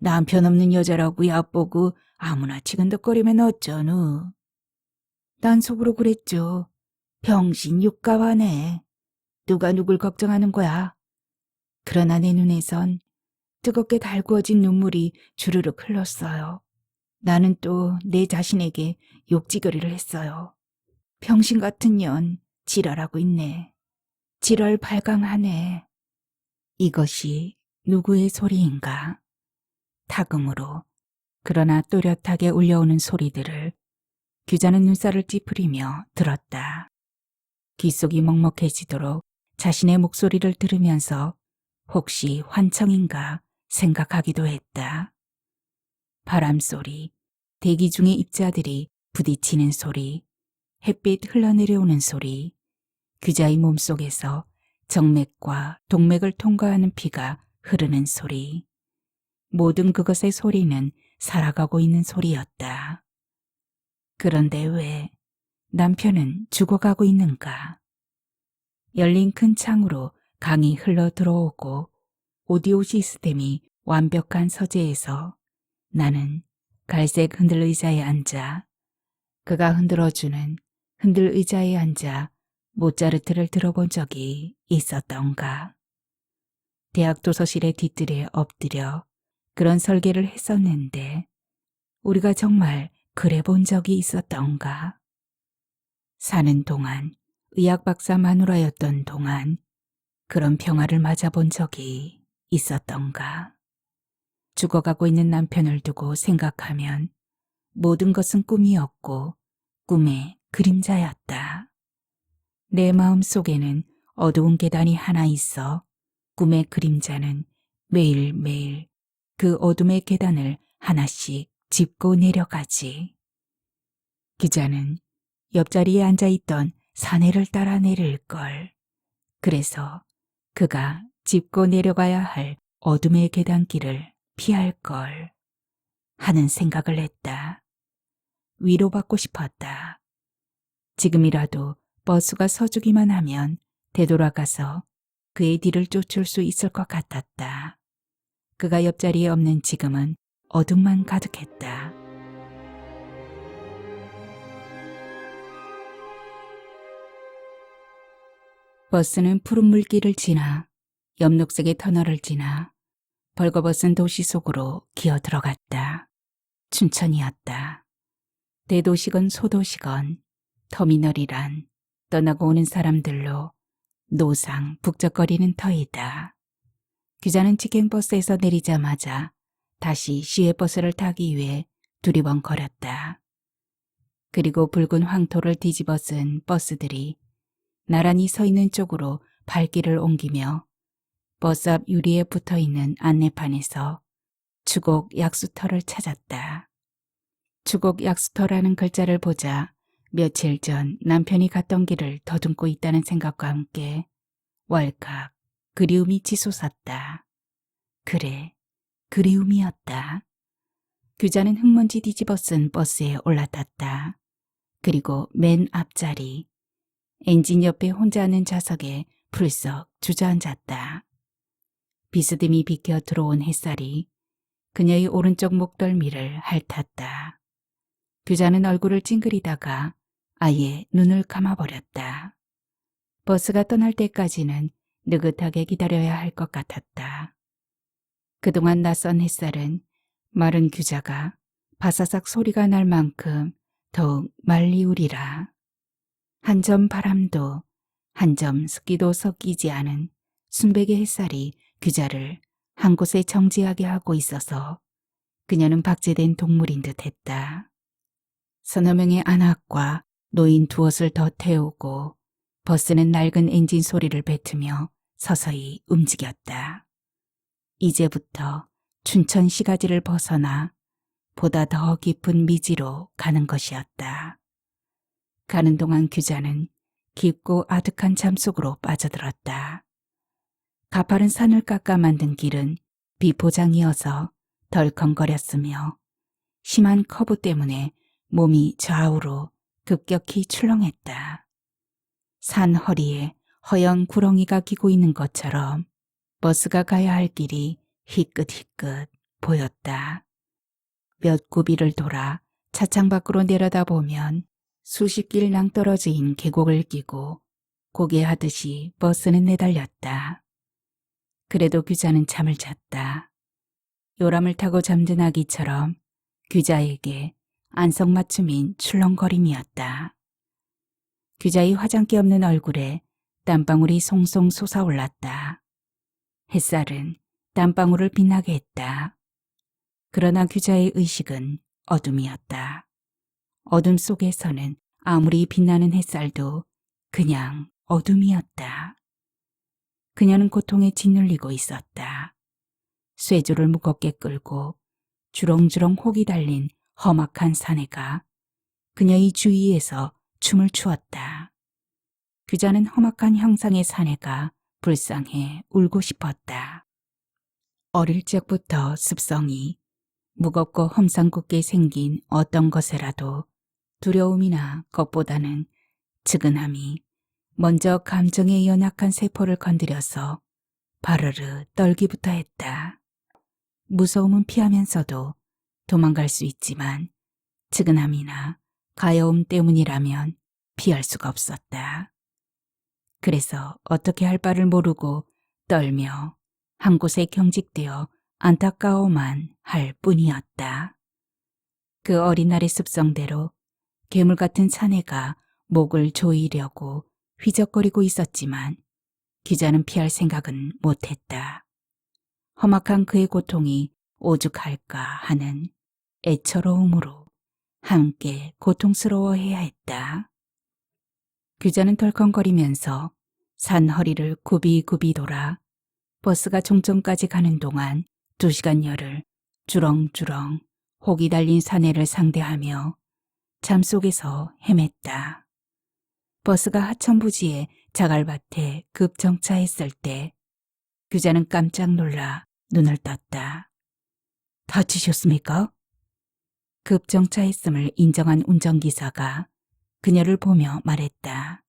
남편 없는 여자라고 얕보고 아무나 치근덕거리면 어쩌누. 난 속으로 그랬죠. 병신 육가와네. 누가 누굴 걱정하는 거야. 그러나 내 눈에선 뜨겁게 달구어진 눈물이 주르륵 흘렀어요. 나는 또 내 자신에게 욕지거리를 했어요. 병신 같은 년 지랄하고 있네. 지랄 발광하네. 이것이 누구의 소리인가? 탁음으로 그러나 또렷하게 울려오는 소리들을 규자는 눈살을 찌푸리며 들었다. 귓속이 먹먹해지도록 자신의 목소리를 들으면서 혹시 환청인가 생각하기도 했다. 바람소리, 대기 중의 입자들이 부딪히는 소리, 햇빛 흘러내려오는 소리, 규자의 몸속에서 정맥과 동맥을 통과하는 피가 흐르는 소리. 모든 그것의 소리는 살아가고 있는 소리였다. 그런데 왜 남편은 죽어가고 있는가? 열린 큰 창으로 강이 흘러 들어오고 오디오 시스템이 완벽한 서재에서 나는 갈색 흔들 의자에 앉아 그가 흔들어주는 흔들 의자에 앉아 모차르트를 들어본 적이 있었던가. 대학 도서실의 뒤뜰에 엎드려 그런 설계를 했었는데 우리가 정말 그래 본 적이 있었던가. 사는 동안 의학 박사 마누라였던 동안 그런 평화를 맞아본 적이 있었던가. 죽어가고 있는 남편을 두고 생각하면 모든 것은 꿈이었고 꿈의 그림자였다. 내 마음 속에는 어두운 계단이 하나 있어 꿈의 그림자는 매일매일 그 어둠의 계단을 하나씩 짚고 내려가지. 기자는 옆자리에 앉아있던 사내를 따라 내릴걸. 그래서 그가 짚고 내려가야 할 어둠의 계단길을 피할걸 하는 생각을 했다. 위로받고 싶었다. 지금이라도 버스가 서주기만 하면 되돌아가서 그의 뒤를 쫓을 수 있을 것 같았다. 그가 옆자리에 없는 지금은 어둠만 가득했다. 버스는 푸른 물길을 지나 염록색의 터널을 지나 벌거벗은 도시 속으로 기어 들어갔다. 춘천이었다. 대도시건 소도시건 터미널이란 떠나고 오는 사람들로 노상 북적거리는 터이다. 기자는 직행버스에서 내리자마자 다시 시외버스를 타기 위해 두리번거렸다. 그리고 붉은 황토를 뒤집어 쓴 버스들이 나란히 서 있는 쪽으로 발길을 옮기며 버스 앞 유리에 붙어있는 안내판에서 추곡 약수터를 찾았다. 추곡 약수터라는 글자를 보자 며칠 전 남편이 갔던 길을 더듬고 있다는 생각과 함께 왈칵 그리움이 치솟았다. 그래, 그리움이었다. 규자는 흙먼지 뒤집어 쓴 버스에 올라탔다. 그리고 맨 앞자리, 엔진 옆에 혼자 앉은 좌석에 풀썩 주저앉았다. 비스듬히 비켜 들어온 햇살이 그녀의 오른쪽 목덜미를 핥았다. 규자는 얼굴을 찡그리다가 아예 눈을 감아버렸다. 버스가 떠날 때까지는 느긋하게 기다려야 할 것 같았다. 그동안 낯선 햇살은 마른 규자가 바사삭 소리가 날 만큼 더욱 말리 우리라. 한 점 바람도 한 점 습기도 섞이지 않은 순백의 햇살이 규자를 한 곳에 정지하게 하고 있어서 그녀는 박제된 동물인 듯 했다. 서너 명의 안악과 노인 두엇을 더 태우고 버스는 낡은 엔진 소리를 뱉으며 서서히 움직였다. 이제부터 춘천 시가지를 벗어나 보다 더 깊은 미지로 가는 것이었다. 가는 동안 규자는 깊고 아득한 잠 속으로 빠져들었다. 가파른 산을 깎아 만든 길은 비포장이어서 덜컹거렸으며 심한 커브 때문에 몸이 좌우로 급격히 출렁했다. 산 허리에 허연 구렁이가 기고 있는 것처럼 버스가 가야 할 길이 희끗희끗 보였다. 몇 구비를 돌아 차창 밖으로 내려다보면 수십 길 낭떠러진 계곡을 끼고 고개하듯이 버스는 내달렸다. 그래도 규자는 잠을 잤다. 요람을 타고 잠든 아기처럼 규자에게 안성맞춤인 출렁거림이었다. 규자의 화장기 없는 얼굴에 땀방울이 송송 솟아올랐다. 햇살은 땀방울을 빛나게 했다. 그러나 규자의 의식은 어둠이었다. 어둠 속에서는 아무리 빛나는 햇살도 그냥 어둠이었다. 그녀는 고통에 짓눌리고 있었다. 쇠줄을 무겁게 끌고 주렁주렁 혹이 달린 험악한 사내가 그녀의 주위에서 춤을 추었다. 규자는 험악한 형상의 사내가 불쌍해 울고 싶었다. 어릴 적부터 습성이 무겁고 험상궂게 생긴 어떤 것에라도 두려움이나 겁보다는 측은함이 먼저 감정의 연약한 세포를 건드려서 바르르 떨기부터 했다. 무서움은 피하면서도 도망갈 수 있지만 측은함이나 가여움 때문이라면 피할 수가 없었다. 그래서 어떻게 할 바를 모르고 떨며 한 곳에 경직되어 안타까워만 할 뿐이었다. 그 어린날의 습성대로 괴물 같은 사내가 목을 조이려고 휘적거리고 있었지만 기자는 피할 생각은 못했다. 험악한 그의 고통이 오죽할까 하는 애처로움으로 함께 고통스러워해야 했다. 규자는 덜컹거리면서 산 허리를 굽이굽이 돌아 버스가 종점까지 가는 동안 2시간여를 주렁주렁 혹이 달린 사내를 상대하며 잠 속에서 헤맸다. 버스가 하천부지의 자갈밭에 급정차했을 때 규자는 깜짝 놀라 눈을 떴다. 다치셨습니까? 급정차했음을 인정한 운전기사가 그녀를 보며 말했다.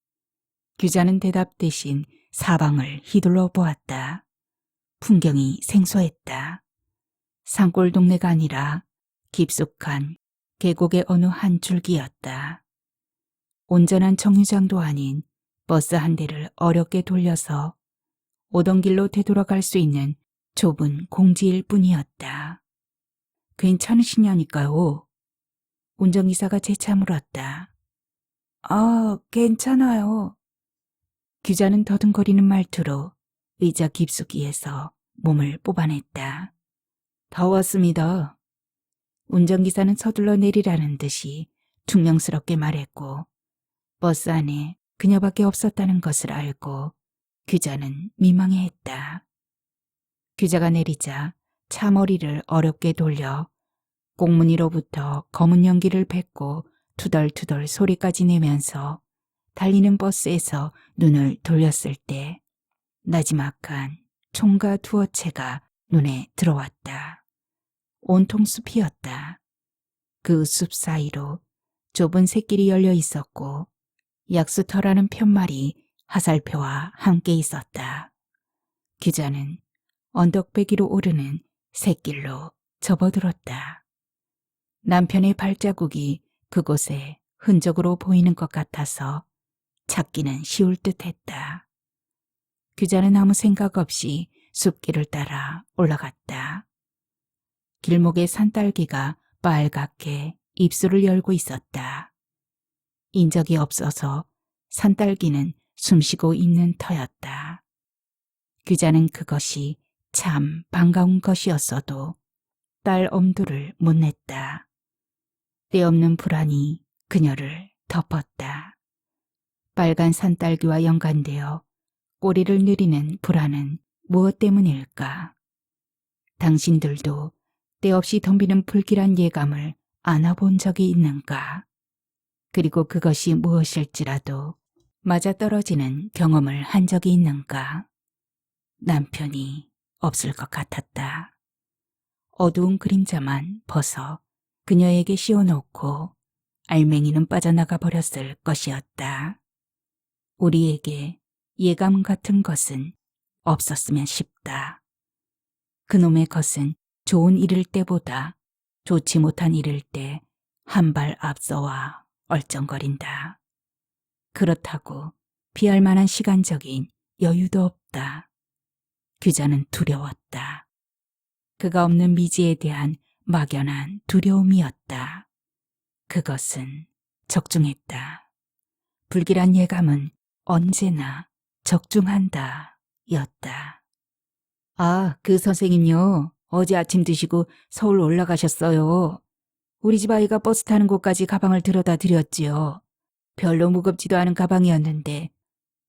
규자는 대답 대신 사방을 휘둘러 보았다. 풍경이 생소했다. 산골 동네가 아니라 깊숙한 계곡의 어느 한 줄기였다. 온전한 정류장도 아닌 버스 한 대를 어렵게 돌려서 오던 길로 되돌아갈 수 있는 좁은 공지일 뿐이었다. 괜찮으시냐니까요. 운전기사가 재차 물었다. 아, 괜찮아요. 규자는 더듬거리는 말투로 의자 깊숙이에서 몸을 뽑아냈다. 다 왔습니다. 운전기사는 서둘러 내리라는 듯이 퉁명스럽게 말했고 버스 안에 그녀밖에 없었다는 것을 알고 규자는 민망해했다. 규자가 내리자 차 머리를 어렵게 돌려 꽁무니로부터 검은 연기를 뱉고 투덜투덜 소리까지 내면서 달리는 버스에서 눈을 돌렸을 때 나지막한 총과 두어채가 눈에 들어왔다. 온통 숲이었다. 그 숲 사이로 좁은 샛길이 열려 있었고 약수터라는 편말이 하살표와 함께 있었다. 규자는 언덕배기로 오르는 샛길로 접어들었다. 남편의 발자국이 그곳에 흔적으로 보이는 것 같아서 찾기는 쉬울 듯했다. 규자는 아무 생각 없이 숲길을 따라 올라갔다. 길목에 산딸기가 빨갛게 입술을 열고 있었다. 인적이 없어서 산딸기는 숨쉬고 있는 터였다. 규자는 그것이 참 반가운 것이었어도 딸 엄두를 못 냈다. 때없는 불안이 그녀를 덮었다. 빨간 산딸기와 연관되어 꼬리를 내리는 불안은 무엇 때문일까? 당신들도 때없이 덤비는 불길한 예감을 안아본 적이 있는가? 그리고 그것이 무엇일지라도 맞아떨어지는 경험을 한 적이 있는가? 남편이 없을 것 같았다. 어두운 그림자만 벗어 그녀에게 씌워놓고 알맹이는 빠져나가 버렸을 것이었다. 우리에게 예감 같은 것은 없었으면 싶다. 그놈의 것은 좋은 일일 때보다 좋지 못한 일일 때 한 발 앞서와 얼쩡거린다. 그렇다고 피할 만한 시간적인 여유도 없다. 규자는 두려웠다. 그가 없는 미지에 대한 막연한 두려움이었다. 그것은 적중했다. 불길한 예감은 언제나 적중한다 였다. 아, 그 선생님요. 어제 아침 드시고 서울 올라가셨어요. 우리 집 아이가 버스 타는 곳까지 가방을 들여다 드렸지요. 별로 무겁지도 않은 가방이었는데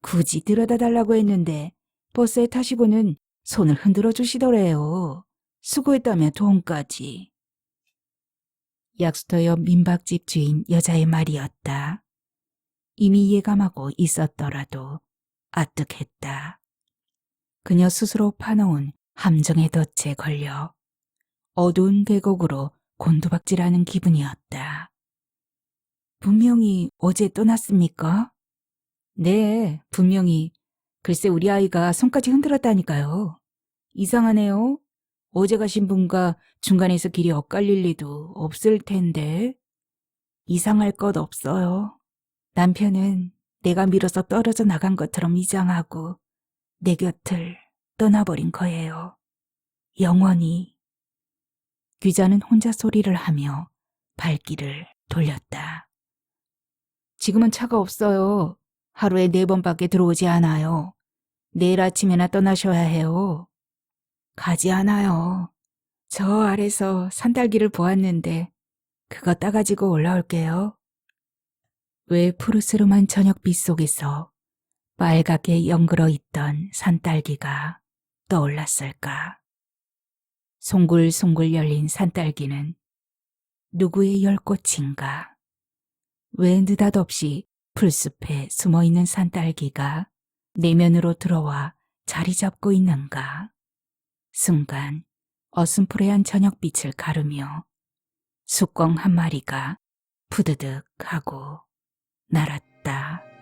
굳이 들여다 달라고 했는데 버스에 타시고는 손을 흔들어 주시더래요. 수고했다며 돈까지. 약수터 옆 민박집 주인 여자의 말이었다. 이미 예감하고 있었더라도 아뜩했다. 그녀 스스로 파놓은 함정의 덫에 걸려 어두운 계곡으로 곤두박질하는 기분이었다. 분명히 어제 떠났습니까? 네, 분명히. 글쎄 우리 아이가 손까지 흔들었다니까요. 이상하네요. 어제 가신 분과 중간에서 길이 엇갈릴 리도 없을 텐데. 이상할 것 없어요. 남편은 내가 밀어서 떨어져 나간 것처럼 이장하고 내 곁을 떠나버린 거예요. 영원히. 귀자는 혼자 소리를 하며 발길을 돌렸다. 지금은 차가 없어요. 하루에 4번밖에 들어오지 않아요. 내일 아침에나 떠나셔야 해요. 가지 않아요. 저 아래서 산딸기를 보았는데 그거 따가지고 올라올게요. 왜 푸르스름한 저녁빛 속에서 빨갛게 연그러 있던 산딸기가 떠올랐을까? 송글송글 열린 산딸기는 누구의 열꽃인가? 왜 느닷없이 풀숲에 숨어있는 산딸기가 내면으로 들어와 자리 잡고 있는가? 순간 어슴푸레한 저녁빛을 가르며 숫껑 한 마리가 푸드득 하고 날았다.